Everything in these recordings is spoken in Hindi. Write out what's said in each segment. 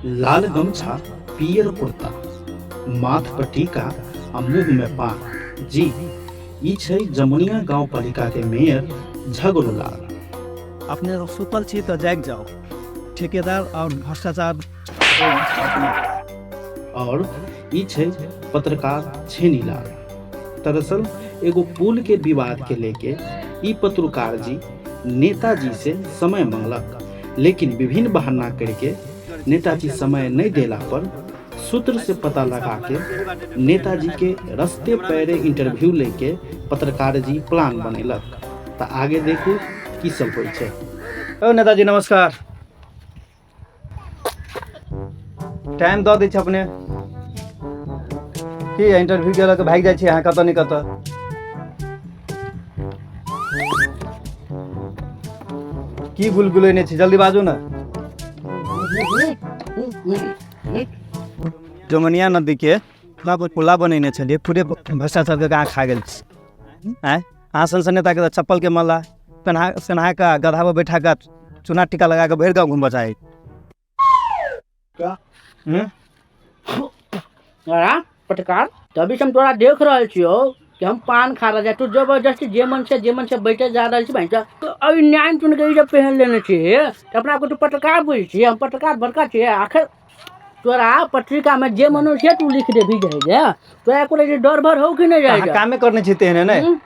लाल गमछा, पियर कुर्ता, माथ पर टीका आ मुंह में पान। जी, ई छै जमुनिया गांव पालिका के मेयर झगड़ू लाल। अपने सुतल छी तो जाग जाओ। ठेकेदार और भ्रष्टाचार और ई छै पत्रकार छेनी लाल। दरअसल एगो पुल के विवाद के लेके ई पत्रकार जी नेताजी से समय मांगलक, लेकिन विभिन्न बहाना करके नेताजी समय नहीं देला पर सूत्र से पता लगा के नेताजी के रस्ते पैरे इंटरव्यू लेके पत्रकार जी प्लान बनेलक। तो आगे देखू की सब होइ छै। ओ नेताजी नमस्कार। टाइम दऽ दै छै अपने की इंटरव्यू के लऽ के भाग जाइ छी अहाँ कतऽ नहि कतऽ। की गुलगुलेने छी, जल्दी बाजू ना। जमुनिया नदी के पुला बनेने छलिए, पूरे भ्रष्टाचार के खा गेल छी। अहाँ सन नेता के चप्पल के मल्ला पहना के गधा पर बैठा के चूना टीका लगा के भरि गाँव घूम बचाई। पत्रकार तभी हम तोरा देख रहा छियो कि हम पान खा रहा तू जबरदस्ती जे मन से बैठे जा रहा भाई तो अभी न्याय चुन के जब पहन लेने छे तो अपना को तू पत्रकार बुझे छी। हम पत्रकार बड़का छे। आखिर तोरा पत्रिका में जे मनो छे तू लिख दे भी जाएगा। तोरा को डर भर हो कि नहीं जाएगा। कामे करने छी तेहने नहीं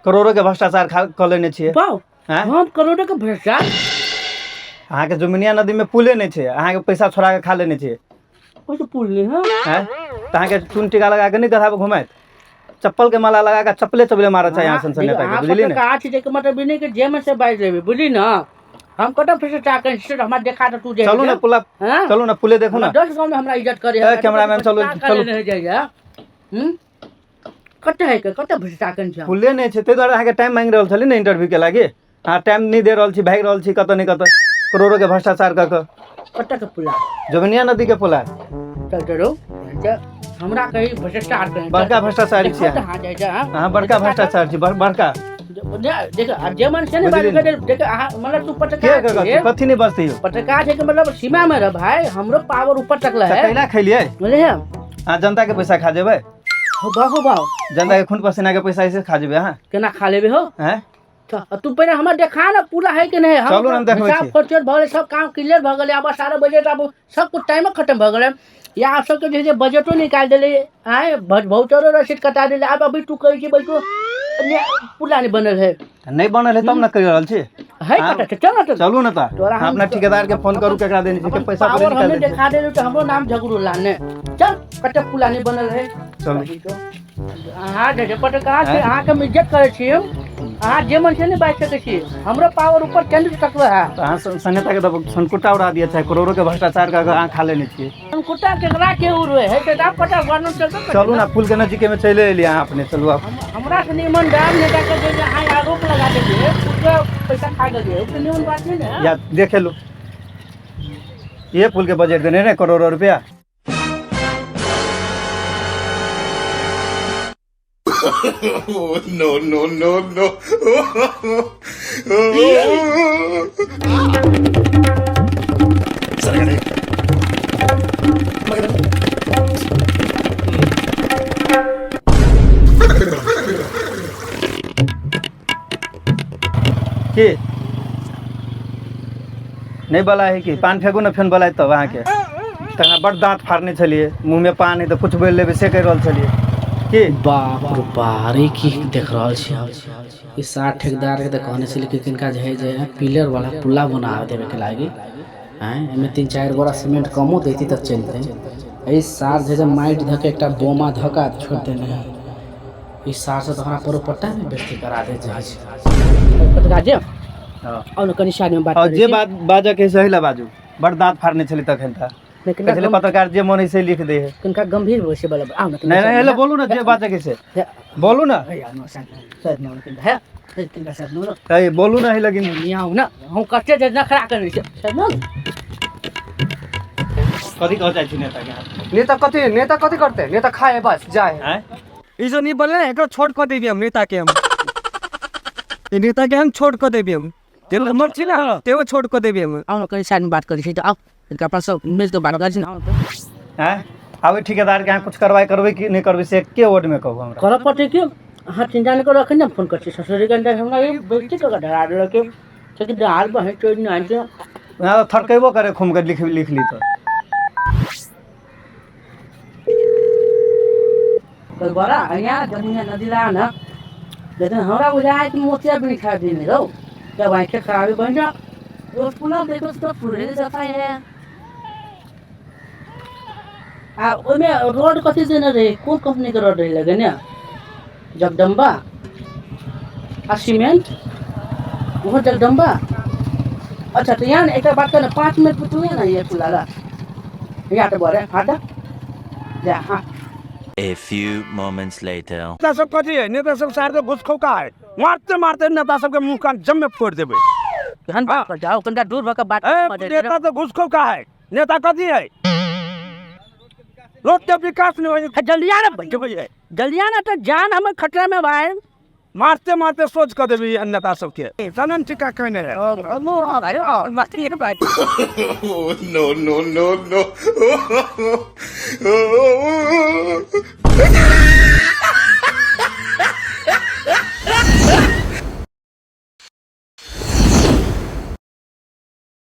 करोड़ों के भ्रष्टाचार कर लेने छी। हम करोड़ों के भ्रष्टाचार अहाँ के जमुनिया नदी में पुले नहीं छे, अहाँ के पैसा छोड़ा के खा लेने छे। ओ तो पुल नहीं है तो अहाँ के चून टीका लगा के नहीं गधा पे घुमाए, चप्पल के माला लगा के चप्पले मारा चाहिए। यहाँ संसद नेता के बुझली ना। कहा छी के मतलब बिने के जे में से बाइज लेबे बुझली ना। हम कतौ फिर से चाकन से हमरा देखा तो तू चलो ना पुला, चलो ना पुले देखो ना। 10 गांव में हमरा इज्जत करे है। कैमरामैन चलो चलो नहीं जाइए। कते है के कते भ्रष्टाचार छ पुले नहीं छे ते द्वारा अहाँ के टाइम मांग रहल छली ना इंटरव्यू के लागी। हां टाइम नहीं दे रहल छी, भाग रहल छी कतौ नहीं कतौ करोड़ों के भ्रष्टाचार क के। कते के पुला जमुनिया नदी के पुला चल चलो हमरा कहीं भ्रष्टाचार करे बड़का भ्रष्टाचारी छी। हां जाय जा हां बड़का भ्रष्टाचार छी बड़का। देखो जे मन से नहीं बात कर देखो मतलब तू पत्रकार के कथि नहीं बचती हो। पत्रकार है कि मतलब सीमा में रह भाई, हमरो पावर ऊपर तक है। कैला खैलिए बोले है हां जनता के पैसा खा जेबे। हो बाहो जनता के खून पसीना के पैसा ऐसे खा जेबे। हां केना खा लेबे हो हैं तू पहले हमरा देखा ना पूरा है कि नहीं। चलो हम देखबै छी। खर्चर भले सब काम क्लियर भ गेले। अब सारा बजट अब सब कुछ टाइम खत्म भ गेले। या आप सब के जे बजटो निकाल देले आए भौचरो रसीद कटा देले। अब अभी तू कहै छी भाई तो पुला नहीं बनल है। नहीं बनल है तब ना कह रहल छी है कटा चल ना चलू ना ता अपना ठेकेदार के फोन करू केकरा देनी छै पैसा पर निकाल दे। देखा दे तो हमरो नाम झगड़ू लाने चल कटा पुला नहीं बनल है। चलो हां जे पत्रकार से अहाँ के इज्जत करे छी। अहाँ जे मन से नहीं बात सके छी। हमरो पावर ऊपर केंद्र तक है। अहाँ संनेता के तो संकुटा उड़ा दिया छै, करोड़ों के भ्रष्टाचार का अहाँ खा लेने छी। संकुटा केकरा के उड़े है ते आप पता बनल चलू ना पुल के नजदीक में चले एलिए अहाँ अपने। चलू आप हमरा से निमन दाम नेता के जे अहाँ आरोप लगा देलिए पूरा पैसा खा गेलिए उ निमन बात नहीं ना। या देख लो ये पुल के बजट देने ने करोड़ों रुपया। no, no, no, no. की नहीं बला है कि पान फेंकू ना फेन बला तब अहाँ के तहाँ बड़ दांत फाड़ने छलिए। मुंह में पान है तो कुछ बोल लेबे से कह रहल छलिए की। बाप रे बारी की देख रहल छी। ई 60 ठेकेदार के कहने छली कि किनका जे पिलर वाला पुला बना देवे के लागी हैं। एमे 3-4 बोरा सीमेंट कमो देती तक चलते। ई सार जे माइट धके एकटा बोमा धका छोड़ देने है। ई सार से तोहरा पर पट्टा में बेइज्जती करा दे जाय छै। पत्रकार जे और कनी साइड में बात जे बात बाजा के सही ला बाजू। बड़ दांत फाड़ने छली तखन था कहले पत्रकार जे मन से लिख दे है। किनका गंभीर विषय वाला आ ना नहीं नहीं हेलो बोलू ना जे बाजा के से बोलू ना शायद ना है किनका शायद ना कहीं बोलू ना है लेकिन यहाँ ना हम कच्चे जे नखरा करने छै शायद ना कथी कह जाइ छी नेता के। नेता कथी करते नेता खाए बस जाए हैं ई जो नहीं बोले एकरो छोड़ कर देबी हम नेता के। हम ये नेता के हम छोड़ कर देबी हम तेल हमर छी ना तेओ छोड़ कर देबी हम। आओ ना कनी साइड में बात करी छै तो आओ इनका पास सब मिल तो बारह गाजी ना हैं आवे ठेकेदार के यहाँ कुछ करवाई करबे कि नहीं करबे से के वर्ड में कहबो हमरा कर पड़ते क्यों हाँ चिंता नहीं करो रखें ना फोन करते ससुरी के अंदर हमरा ये बेइज्जती का डरा दे के कि दाल बहन चोरी नहीं आते यहाँ तो थरकेबो करे घूम के लिख ली तो बड़ा यहाँ जमुना नदी ला ना लेकिन हमरा बुझाए कि मोतिया भी खा दी नहीं रो जब आंखें खराब बन जा रोज पुलाव देखो तो पूरे सफाई है ओमे रोड कति दिन रहे कौन कंपनी का रोड रही लगे ना जगदम्बा सीमेंट वो जगदम्बा अच्छा तो यहाँ एक बात करना 5 मिनट पूछूंगा ना ये पुलाला यहाँ तो बोले हाँ जा हाँ A few moments later. नेता सब कथी है नेता सब सार के घुस खौका है मारते मारते नेता सब के मुंह कान जम्मे फोड़ देबे गहन बात कर जाओ कंटा दूर भका बात नेता तो घुस खौका है नेता कथी है रोड के विकास नहीं होई जल्दियाना बैठे भैया जल्दियाना तो जान हमें खतरा में भाई मारते मारते सोच कर देबे ये नेता सब के सनन टिका कहने है मस्ती के बात No, no, no, no.